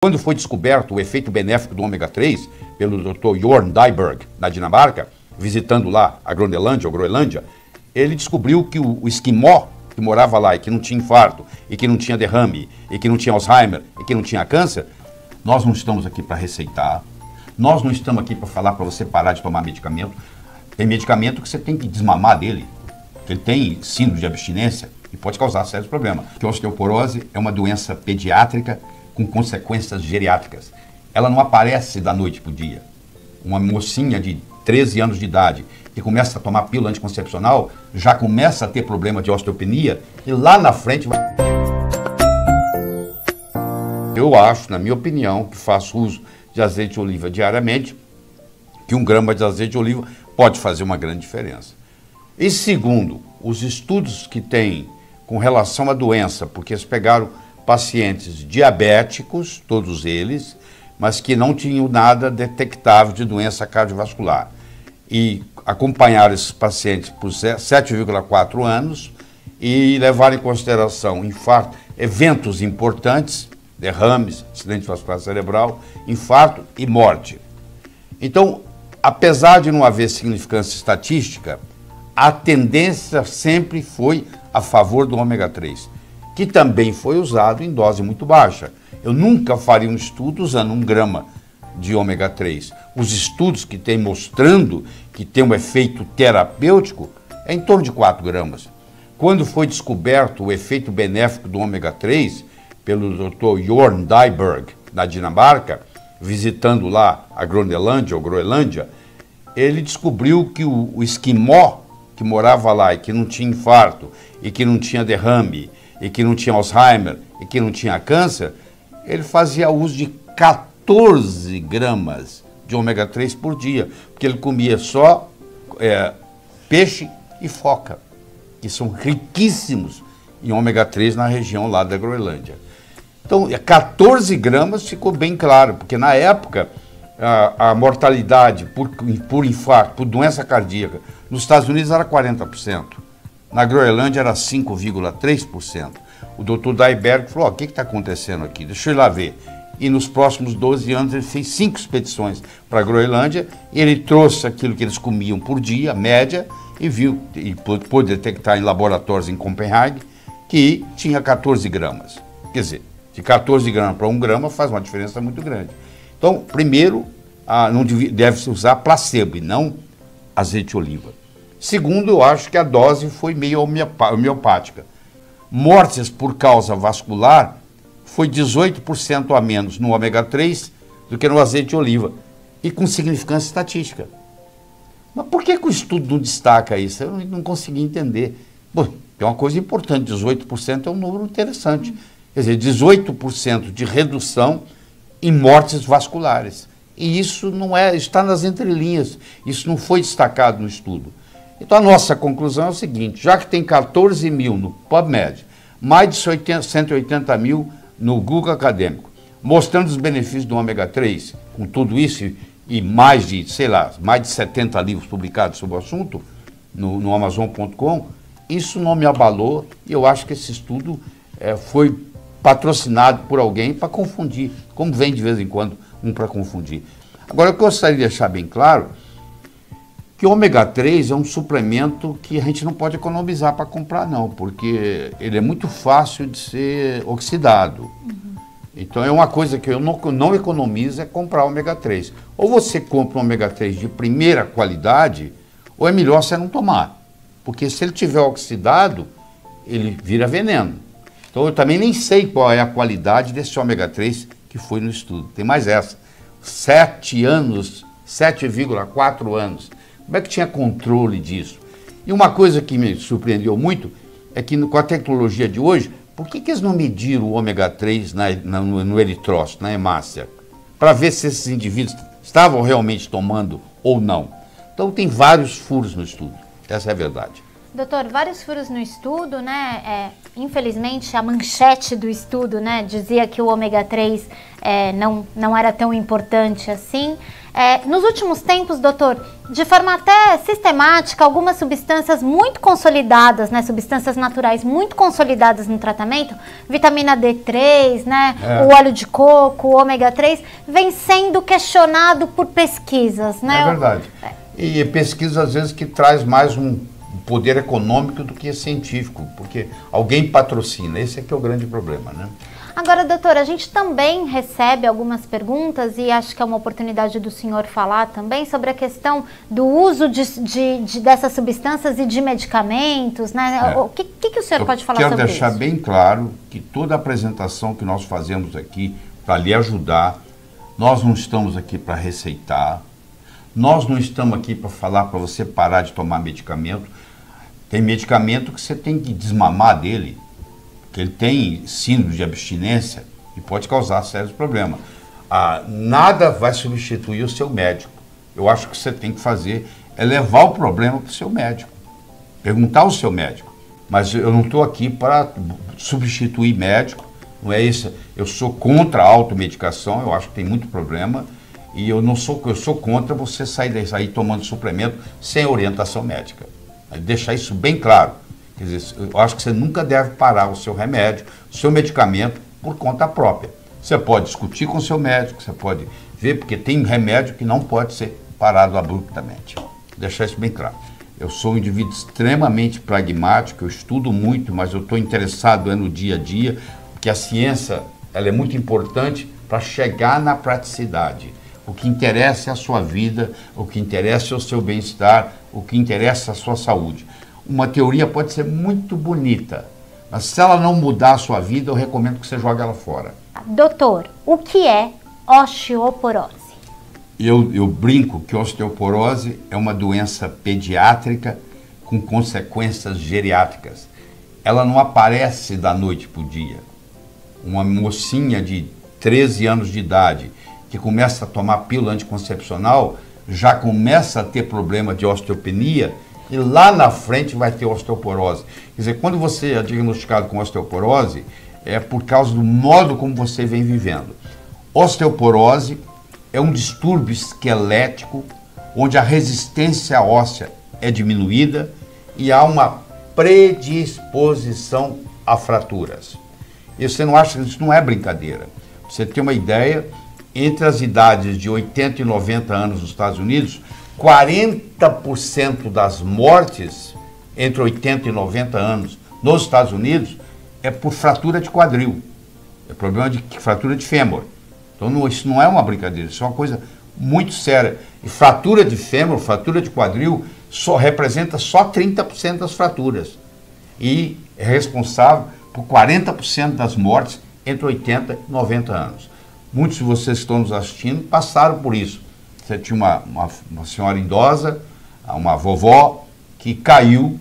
Quando foi descoberto o efeito benéfico do ômega 3 pelo Dr. Jorn Dyberg, na Dinamarca, visitando lá a Groenlândia ou Groenlândia, ele descobriu que o esquimó que morava lá e que não tinha infarto, e que não tinha derrame, e que não tinha Alzheimer, e que não tinha câncer, nós não estamos aqui para receitar, nós não estamos aqui para falar para você parar de tomar medicamento. Tem medicamento que você tem que desmamar dele, que ele tem síndrome de abstinência e pode causar sérios problemas. Porque a osteoporose é uma doença pediátrica com consequências geriátricas. Ela não aparece da noite para o dia. Uma mocinha de 13 anos de idade que começa a tomar pílula anticoncepcional já começa a ter problema de osteopenia e lá na frente vai... Eu acho, na minha opinião, que faço uso de azeite de oliva diariamente, que 1 grama de azeite de oliva pode fazer uma grande diferença. E segundo, os estudos que tem com relação à doença, porque eles pegaram pacientes diabéticos, todos eles, mas que não tinham nada detectável de doença cardiovascular. E acompanharam esses pacientes por 7,4 anos e levaram em consideração infarto, eventos importantes, derrames, acidente vascular cerebral, infarto e morte. Então, apesar de não haver significância estatística, a tendência sempre foi a favor do ômega 3, que também foi usado em dose muito baixa. Eu nunca faria um estudo usando 1 grama de ômega 3. Os estudos que tem mostrando que tem um efeito terapêutico é em torno de 4 gramas. Quando foi descoberto o efeito benéfico do ômega 3 pelo Dr. Jorn Dyberg, na Dinamarca, visitando lá a Groenlândia ou Groenlândia, ele descobriu que o esquimó que morava lá e que não tinha infarto, e que não tinha derrame, e que não tinha Alzheimer, e que não tinha câncer, ele fazia uso de 14 gramas de ômega 3 por dia, porque ele comia só peixe e foca, que são riquíssimos em ômega 3 na região lá da Groenlândia. Então, 14 gramas ficou bem claro, porque na época a mortalidade por infarto, por doença cardíaca, nos Estados Unidos era 40%, na Groenlândia era 5,3%. O Dr. Dyberg falou, o que está acontecendo aqui? Deixa eu ir lá ver. E nos próximos 12 anos ele fez 5 expedições para a Groenlândia, e ele trouxe aquilo que eles comiam por dia, média, e viu, e pôde detectar em laboratórios em Copenhague, que tinha 14 gramas. Quer dizer, de 14 gramas para 1 grama faz uma diferença muito grande. Então, primeiro, não deve-se usar placebo e não azeite de oliva. Segundo, eu acho que a dose foi meio homeopática. Mortes por causa vascular foi 18% a menos no ômega 3 do que no azeite de oliva, e com significância estatística. Mas por que o estudo não destaca isso? Eu não consegui entender. Bom, é uma coisa importante, 18% é um número interessante. Quer dizer, 18% de redução em mortes vasculares. E isso não está nas entrelinhas, isso não foi destacado no estudo. Então a nossa conclusão é o seguinte, já que tem 14 mil no PubMed, mais de 180 mil no Google Acadêmico, mostrando os benefícios do ômega 3, com tudo isso e mais de, sei lá, mais de 70 livros publicados sobre o assunto no Amazon.com, isso não me abalou, e eu acho que esse estudo foi patrocinado por alguém para confundir, como vem de vez em quando um para confundir. Agora, eu gostaria de deixar bem claro que o ômega 3 é um suplemento que a gente não pode economizar para comprar, não, porque ele é muito fácil de ser oxidado. Uhum. Então, é uma coisa que eu não economizo, é comprar ômega 3. Ou você compra um ômega 3 de primeira qualidade, ou é melhor você não tomar, porque se ele tiver oxidado, ele vira veneno. Então, eu também nem sei qual é a qualidade desse ômega 3 que foi no estudo. Tem mais essa, 7 anos, 7,4 anos. Como é que tinha controle disso? E uma coisa que me surpreendeu muito é que com a tecnologia de hoje, por que eles não mediram o ômega 3 no eritrócito, na hemácia, para ver se esses indivíduos estavam realmente tomando ou não? Então tem vários furos no estudo, essa é a verdade. Doutor, vários furos no estudo, né? Infelizmente, a manchete do estudo, né, dizia que o ômega 3 não era tão importante assim. Nos últimos tempos, doutor, de forma até sistemática, algumas substâncias muito consolidadas, né, substâncias naturais muito consolidadas no tratamento, vitamina D3, né, o óleo de coco, o ômega 3, vem sendo questionado por pesquisas, né? É verdade. E pesquisa, às vezes, que traz mais um poder econômico do que é científico, porque alguém patrocina. Esse é que é o grande problema, né? Agora, doutora, a gente também recebe algumas perguntas e acho que é uma oportunidade do senhor falar também sobre a questão do uso dessas substâncias e de medicamentos, né? O que o senhor pode falar sobre isso? Eu quero deixar bem claro que toda apresentação que nós fazemos aqui para lhe ajudar, nós não estamos aqui para receitar, nós não estamos aqui para falar para você parar de tomar medicamento. Tem medicamento que você tem que desmamar dele, que ele tem síndrome de abstinência e pode causar sérios problemas. Nada vai substituir o seu médico. Eu acho que você tem que fazer é levar o problema para o seu médico, perguntar ao seu médico. Mas eu não estou aqui para substituir médico, não é isso. Eu sou contra a automedicação, eu acho que tem muito problema, e eu sou contra você sair tomando suplemento sem orientação médica. Deixar isso bem claro. Quer dizer, eu acho que você nunca deve parar o seu remédio, o seu medicamento, por conta própria. Você pode discutir com o seu médico, você pode ver, porque tem remédio que não pode ser parado abruptamente. Deixar isso bem claro. Eu sou um indivíduo extremamente pragmático, eu estudo muito, mas eu estou interessado no dia a dia, porque a ciência ela é muito importante para chegar na praticidade. O que interessa é a sua vida, o que interessa é o seu bem-estar, o que interessa é a sua saúde. Uma teoria pode ser muito bonita, mas se ela não mudar a sua vida, eu recomendo que você jogue ela fora. Doutor, o que é osteoporose? Eu brinco que osteoporose é uma doença pediátrica com consequências geriátricas. Ela não aparece da noite para o dia. Uma mocinha de 13 anos de idade que começa a tomar pílula anticoncepcional já começa a ter problema de osteopenia e lá na frente vai ter osteoporose. Quer dizer, quando você é diagnosticado com osteoporose, é por causa do modo como você vem vivendo. Osteoporose é um distúrbio esquelético onde a resistência óssea é diminuída e há uma predisposição a fraturas. E você não acha que isso não é brincadeira? Você tem uma ideia, entre as idades de 80 e 90 anos nos Estados Unidos, 40% das mortes entre 80 e 90 anos nos Estados Unidos é por fratura de quadril. É problema de fratura de fêmur. Então isso não é uma brincadeira, isso é uma coisa muito séria. E fratura de fêmur, fratura de quadril, só representa só 30% das fraturas. E é responsável por 40% das mortes entre 80 e 90 anos. Muitos de vocês que estão nos assistindo passaram por isso. Você tinha uma senhora idosa, uma vovó, que caiu,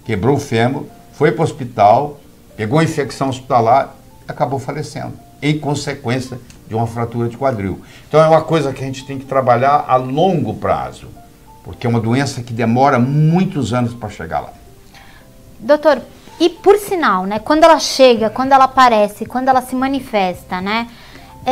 quebrou o fêmur, foi para o hospital, pegou a infecção hospitalar e acabou falecendo, em consequência de uma fratura de quadril. Então é uma coisa que a gente tem que trabalhar a longo prazo, porque é uma doença que demora muitos anos para chegar lá. Doutor, e por sinal, né, quando ela chega, quando ela aparece, quando ela se manifesta, né,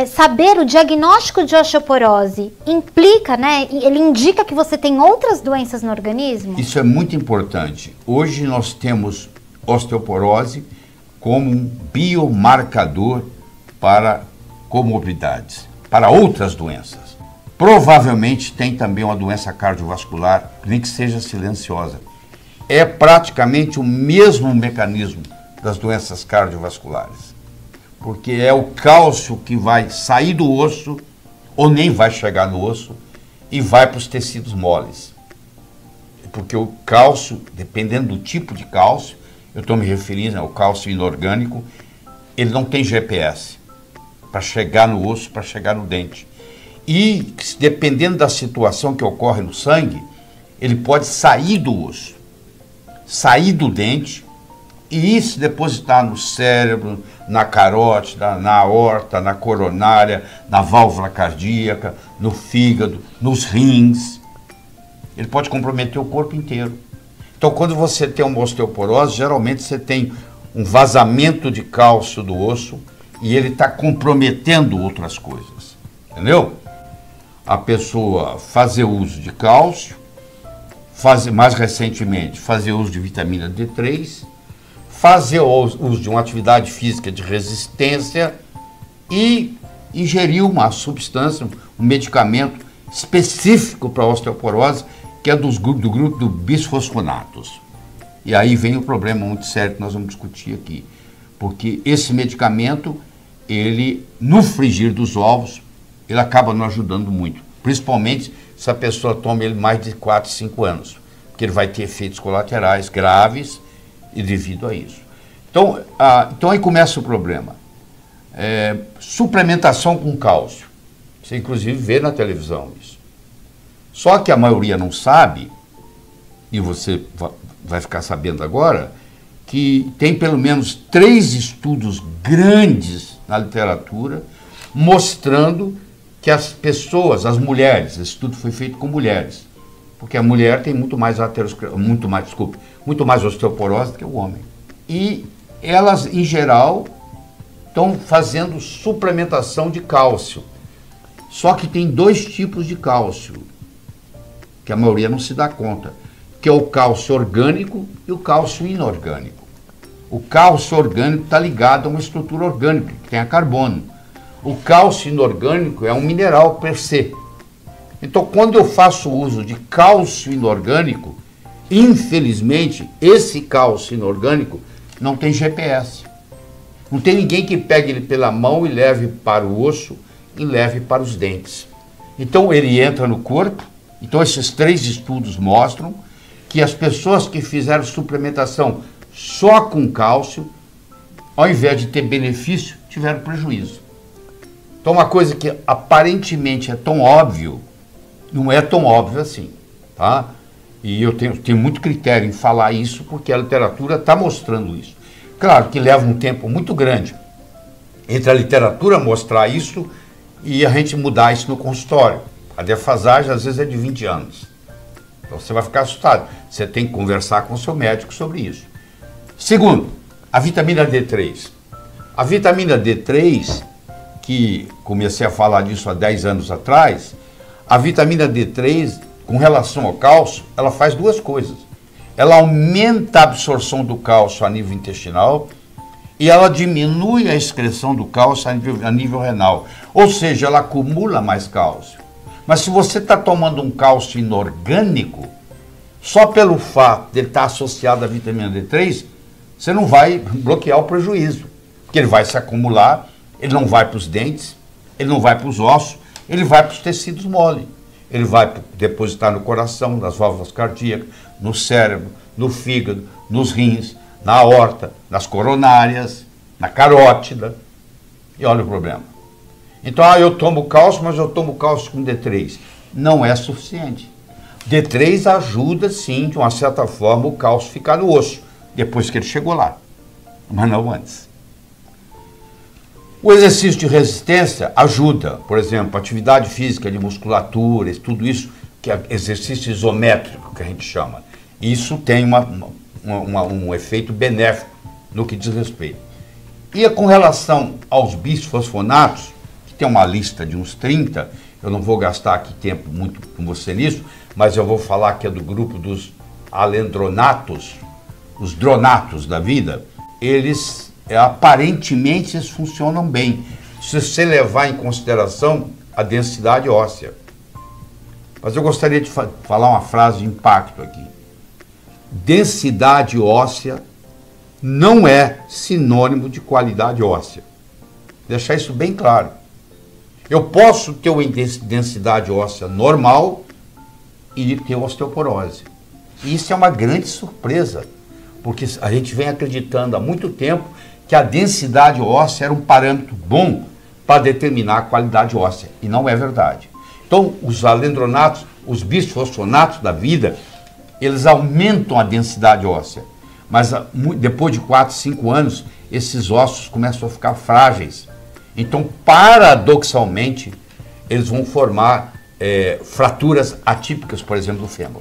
saber o diagnóstico de osteoporose implica, né, ele indica que você tem outras doenças no organismo? Isso é muito importante. Hoje nós temos osteoporose como um biomarcador para comorbidades, para outras doenças. Provavelmente tem também uma doença cardiovascular, nem que seja silenciosa. É praticamente o mesmo mecanismo das doenças cardiovasculares. Porque é o cálcio que vai sair do osso, ou nem vai chegar no osso, e vai para os tecidos moles. Porque o cálcio, dependendo do tipo de cálcio, eu estou me referindo ao cálcio inorgânico, ele não tem GPS para chegar no osso, para chegar no dente. E, dependendo da situação que ocorre no sangue, ele pode sair do osso, sair do dente, e se depositar no cérebro, na carótida, na aorta, na coronária, na válvula cardíaca, no fígado, nos rins. Ele pode comprometer o corpo inteiro. Então, quando você tem uma osteoporose, geralmente você tem um vazamento de cálcio do osso e ele está comprometendo outras coisas, entendeu? A pessoa fazer uso de cálcio, mais recentemente, fazer uso de vitamina D3, fazer uso de uma atividade física de resistência e ingerir uma substância, um medicamento específico para a osteoporose, que é do grupo do bisfosfonatos. E aí vem o problema muito sério que nós vamos discutir aqui. Porque esse medicamento, ele, no frigir dos ovos, ele acaba não ajudando muito. Principalmente se a pessoa toma ele mais de 4, 5 anos. Porque ele vai ter efeitos colaterais graves e devido a isso. Então aí começa o problema. Suplementação com cálcio. Você inclusive vê na televisão isso. Só que a maioria não sabe, e você vai ficar sabendo agora, que tem pelo menos 3 estudos grandes na literatura mostrando que as pessoas, as mulheres, esse estudo foi feito com mulheres, porque a mulher tem muito mais osteoporose do que o homem. E elas, em geral, estão fazendo suplementação de cálcio. Só que tem 2 tipos de cálcio, que a maioria não se dá conta, que é o cálcio orgânico e o cálcio inorgânico. O cálcio orgânico está ligado a uma estrutura orgânica, que tem a carbono. O cálcio inorgânico é um mineral per se. Então, quando eu faço uso de cálcio inorgânico, infelizmente, esse cálcio inorgânico não tem GPS. Não tem ninguém que pegue ele pela mão e leve para o osso e leve para os dentes. Então, ele entra no corpo. Então, esses 3 estudos mostram que as pessoas que fizeram suplementação só com cálcio, ao invés de ter benefício, tiveram prejuízo. Então, uma coisa que aparentemente é tão óbvio, não é tão óbvio assim, tá? E eu tenho muito critério em falar isso, porque a literatura está mostrando isso. Claro que leva um tempo muito grande entre a literatura mostrar isso e a gente mudar isso no consultório. A defasagem, às vezes, é de 20 anos. Então, você vai ficar assustado. Você tem que conversar com o seu médico sobre isso. Segundo, a vitamina D3. A vitamina D3, que comecei a falar disso há 10 anos atrás, a vitamina D3, com relação ao cálcio, ela faz 2 coisas. Ela aumenta a absorção do cálcio a nível intestinal e ela diminui a excreção do cálcio a nível renal. Ou seja, ela acumula mais cálcio. Mas se você está tomando um cálcio inorgânico, só pelo fato de ele estar associado à vitamina D3, você não vai bloquear o prejuízo. Porque ele vai se acumular, ele não vai para os dentes, ele não vai para os ossos, ele vai para os tecidos mole. Ele vai depositar no coração, nas válvulas cardíacas, no cérebro, no fígado, nos rins, na aorta, nas coronárias, na carótida. E olha o problema. Então, eu tomo cálcio, mas eu tomo cálcio com D3. Não é suficiente. D3 ajuda, sim, de uma certa forma, o cálcio ficar no osso, depois que ele chegou lá, mas não antes. O exercício de resistência ajuda, por exemplo, atividade física de musculatura, tudo isso, que é exercício isométrico, que a gente chama. Isso tem um efeito benéfico no que diz respeito. E com relação aos bisfosfonatos, tem uma lista de uns 30, eu não vou gastar aqui tempo muito com você nisso, mas eu vou falar que é do grupo dos alendronatos, os dronatos da vida. Eles, aparentemente, eles funcionam bem, se você levar em consideração a densidade óssea. Mas eu gostaria de falar uma frase de impacto aqui. Densidade óssea não é sinônimo de qualidade óssea. Deixar isso bem claro. Eu posso ter uma densidade óssea normal e ter osteoporose. E isso é uma grande surpresa, porque a gente vem acreditando há muito tempo que a densidade óssea era um parâmetro bom para determinar a qualidade óssea, e não é verdade. Então, os alendronatos, os bisfosfonatos da vida, eles aumentam a densidade óssea, mas depois de 4, 5 anos, esses ossos começam a ficar frágeis. Então, paradoxalmente, eles vão formar fraturas atípicas, por exemplo, do fêmur.